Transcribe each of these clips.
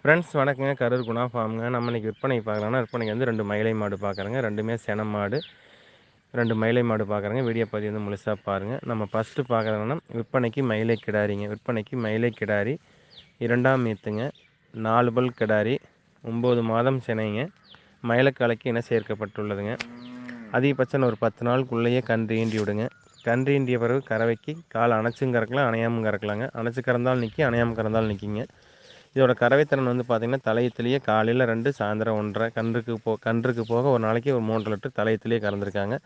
Friends வணக்கங்க. கரூர் குணா ஃபார்ம்ங்க. நம்ம இன்னைக்கு விற்பனைக்கு பார்க்கலாம்னா, விற்பனைக்கு வந்து 2 மயிலை மாடு பார்க்குறேங்க. 2மே சென மாடு. 2 மயிலை மாடு பார்க்குறேங்க. வீடியோ பதிவு வந்து முழுசா பாருங்க. நம்ம ஃபர்ஸ்ட்டு பார்க்குறதுன்னா, விற்பனைக்கு மயிலை கிடாரிங்க. விற்பனைக்கு மயிலை கிடாரி 2ஆம் ஈத்துங்க. 4 பல் கிடாரி, 9 மாதம் சினைங்க. மயிலக்காலைக்கு இன சேர்க்கப்பட்டுள்ளதுங்க. அதிகபட்சம் ஒரு 10 நாளுக்குள்ளேயே கன்று ஈண்டி விடுங்க. கன்று ஈண்டிய பிறகு கறவைக்கு கால் அணைச்சும் கறக்கலாம், அணையாமலும் கறக்கலாங்க. அணைச்சு கறந்தாலும் நிற்கும், அணையாம கறந்தாலும் நிற்குங்க. இதோட கறவைத்திறன் வந்து பார்த்திங்கன்னா, தலையத்திலேயே காலையில் 2, சாயந்தரம் 1.5 கன்றுக்கு போக ஒரு நாளைக்கு ஒரு 3 லிட்டர் தலையத்திலேயே கறந்துருக்காங்க.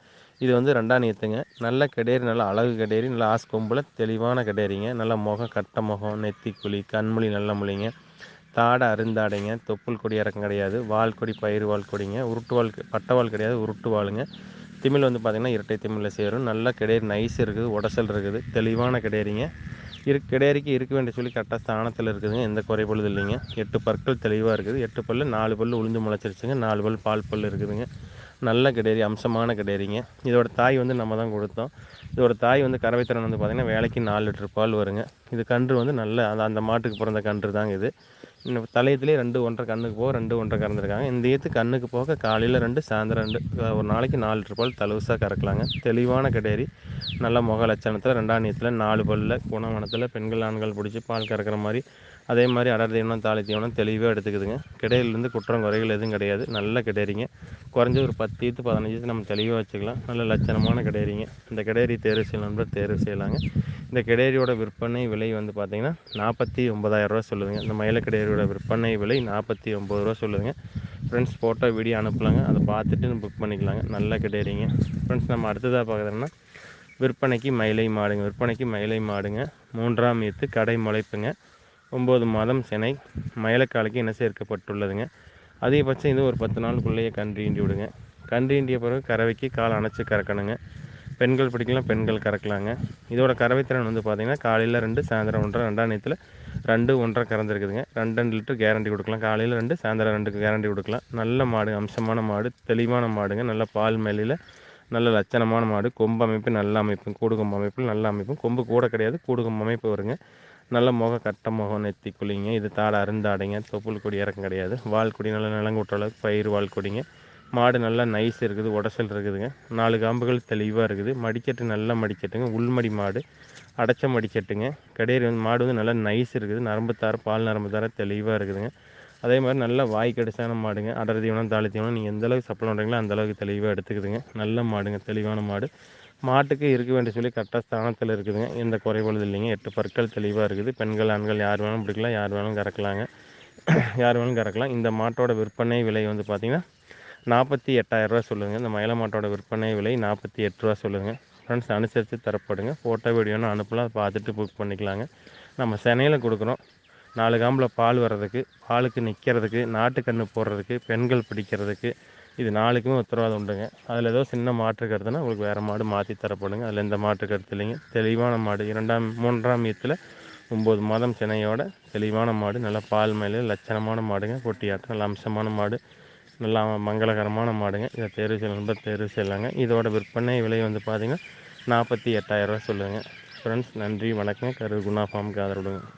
இது வந்து 2ஆம் ஈத்துங்க. நல்ல கெடேரி, நல்ல அழகு கெடேரி, நல்ல ஆஸ் கொம்பில் தெளிவான கெடேரிங்க. நல்ல முகம், கட்டை முகம், நெத்திக்குழி, கண்மொழி நல்ல மொழிங்க. தாடை அருந்தாடைங்க. தொப்புள் கொடி இறக்கம் கிடையாது. வால் கொடி பயிர் வால் கொடிங்க. உருட்டு வால் பட்டை வால் கிடையாது, உருட்டு வாளுங்க. திமிழ் வந்து பார்த்திங்கன்னா இரட்டை திமிழில் சேரும். நல்ல கெடேரி நைஸ் இருக்குது, உடசல் இருக்குது, தெளிவான கெடேரிங்க. கிடேரிக்கு இருக்க வேண்டிய சொல்லி கரெக்டாக ஸ்தானத்தில் இருக்குதுங்க. எந்த குறைபாடும் இல்லைங்க. 8 பற்கள் தெளிவாக இருக்குது. 8 பல்லு, 4 பல்லு உளுந்து முளைச்சிருச்சுங்க. 4 பல் பால் பல் இருக்குதுங்க. நல்ல கிடேரி, அம்சமான கிடேரிங்க. இதோட தாய் வந்து நம்ம தான் கொடுத்தோம். இதோட தாய் வந்து கறவைத்திறன் வந்து பார்த்திங்கன்னா, வேலைக்கு 4 லிட்டர் பால் வருங்க. இது கன்று வந்து நல்ல அந்த மாட்டுக்கு பிறந்த கன்று தாங்க இது. இன்னும் தலையத்திலே 2 1.5 கண்ணுக்கு போக 2 1.5 கறந்துருக்காங்க. இந்த ஈத்து கண்ணுக்கு போக காலையில் 2, சாயந்தரம் 2, ஒரு நாளைக்கு 4 லிட்டர் பால் தலுசாக கறக்கலாங்க. தெளிவான கிடேரி, நல்ல முக லட்சணத்தில் 2ஆம் ஈத்தில் 4 பல்லில் குணவனத்தில் பெண்கள் ஆண்கள் பிடிச்சி பால் கறக்கிற மாதிரி, அதே மாதிரி அடர் தீவனம் தாலி தீவனம் தெளிவாக எடுத்துக்குதுங்க. கிடேரிலேருந்து குற்றம் குறைகள் எதுவும் கிடையாது. நல்ல கிடேரிங்க. குறைஞ்ச ஒரு 10 ஈத்து 15 ஈத்து நம்ம தெளிவாக வச்சுக்கலாம். நல்ல லட்சணமான கிடேரிங்க. இந்த கிடேரி தேர்வு செய்யலாம் நண்பர், தேர்வு செய்யலாங்க. இந்த கிடேரியோட விற்பனை விலை வந்து பார்த்திங்கன்னா 49,000 ரூபா சொல்லுதுங்க. இந்த மயில கிடேரியோட விற்பனை விலை 49 ரூபா சொல்லுதுங்க. ஃப்ரெண்ட்ஸ் ஃபோட்டோ வீடியோ அனுப்பலாங்க. அதை பார்த்துட்டு புக் பண்ணிக்கலாங்க. நல்ல கிடேரிங்க. ஃப்ரெண்ட்ஸ் நம்ம அடுத்ததாக பார்க்குறோன்னா, விற்பனைக்கு மயிலை மாடுங்க. விற்பனைக்கு மயிலை மாடுங்க. 3ஆம் ஈத்து கடை முளைப்புங்க. 9 மாதம் சினை. மயிலக்காலுக்கு இன சேர்க்கப்பட்டுள்ளதுங்க. அதிகபட்சம் இது ஒரு 10 நாளுக்குள்ளேயே கன்று ஈண்டி விடுங்க. கன்று ஈண்டிய பிறகு கறவைக்கு கால் அணைச்சி கறக்கணுங்க. பெண்கள் பிடிக்கலாம், பெண்கள் கறக்கலாங்க. இதோட கறவைத்திறன் வந்து பார்த்திங்கன்னா, காலையில் 2, சாயந்தரம் 1.5, 2ஆம் ஈத்தில் 2 1.5 கறந்துருக்குதுங்க. 2 2 லிட்டர் கேரண்டி கொடுக்கலாம். காலையில் 2, சாயந்தரம் 2க்கு கேரண்டி கொடுக்கலாம். நல்ல மாடு, அம்சமான மாடு, தெளிவான மாடுங்க. நல்ல பால் மேலையில் நல்ல லட்சணமான மாடு. கொம்பு அமைப்பு நல்ல அமைப்பு, கூடு கொம்பு அமைப்பில் நல்ல அமைப்பு. கொம்பு கூட கிடையாது, கூடு கொம்பு அமைப்பு வருங்க. நல்ல முகம், கட்டை முகம், நெத்தி குழிங்க. இது தாடை அருந்தாடைங்க. தொப்புள் கொடி இறக்கம் கிடையாது. வால் கொடி நல்லா நிலங்குட்டுற அளவுக்கு பயிர் வால் கொடிங்க. மாடு நல்லா நைஸ் இருக்குது, உடசல் இருக்குதுங்க. 4 காம்புகள் தெளிவாக இருக்குது. மடிக்கட்டு நல்ல மடிக்கட்டுங்க. உள்மடி மாடு, அடைச்ச மடிக்கட்டுங்க. கடையரி வந்து மாடு வந்து நல்லா நைஸ் இருக்குது. நரம்பு தார, பால் நரம்பு தார தெளிவாக இருக்குதுங்க. அதே மாதிரி நல்ல வாய் கடிசான மாடுங்க. அடர் தீவனம் தாலி தீவனம் நீங்கள் எந்தளவுக்கு சப்ளை பண்ணுறீங்களோ அந்தளவுக்கு தெளிவாக எடுத்துக்குதுங்க. நல்ல மாடுங்க, தெளிவான மாடு. மாட்டுக்கு இருக்க வேண்டிய சொல்லி கரெக்டாக ஸ்தானத்தில் இருக்குதுங்க. எந்த குறைபாடும் இல்லைங்க. 8 பற்கள் தெளிவாக இருக்குது. பெண்கள் ஆண்கள் யார் வேணாலும் பிடிக்கலாம், யார் வேணாலும் கறக்கலாங்க. யார் வேணாலும் கறக்கலாம். இந்த மாட்டோட விற்பனை விலை வந்து பார்த்திங்கன்னா 48,000 ரூபா சொல்லுங்கள். இந்த மயில மாட்டோட விற்பனை விலை 48 ரூபா சொல்லுங்கள். ஃப்ரெண்ட்ஸ் அனுசரித்து தரப்படுங்க. ஃபோட்டோ வீடியோன்னு அனுப்பலாம், அதை பார்த்துட்டு புக் பண்ணிக்கலாங்க. நம்ம சென்னையில் கொடுக்குறோம். 4 காம்பில் பால் வர்றதுக்கு, பாலுக்கு நிற்கிறதுக்கு, நாட்டுக்கன்று போடுறதுக்கு, பெண்கள் பிடிக்கிறதுக்கு, இது 4க்குமே உத்தரவாதம் உண்டுங்க. அதில் ஏதோ சின்ன மாற்று கருத்துனா உங்களுக்கு வேறு மாடு மாற்றி தரப்படுங்க. அதில் எந்த மாற்று கருத்து இல்லைங்க. தெளிவான மாடு. 3ஆம் ஈத்தில் 9 மாதம் சினையோட தெளிவான மாடு. நல்லா பால் மேலே லட்சணமான மாடுங்க. கொட்டியாட்டம் நல்ல அம்சமான மாடு. நல்லா மங்களகரமான மாடுங்க. இதை தேர்வு செய்யலாம் நண்பர், தேர்வு செய்யலாங்க. இதோட விற்பனை விலை வந்து பார்த்திங்கன்னா 48,000 ரூபா சொல்லுங்கள். ஃப்ரெண்ட்ஸ் நன்றி, வணக்கம். கரூர் குணா ஃபார்முக்கு ஆதரவு கொடுங்க.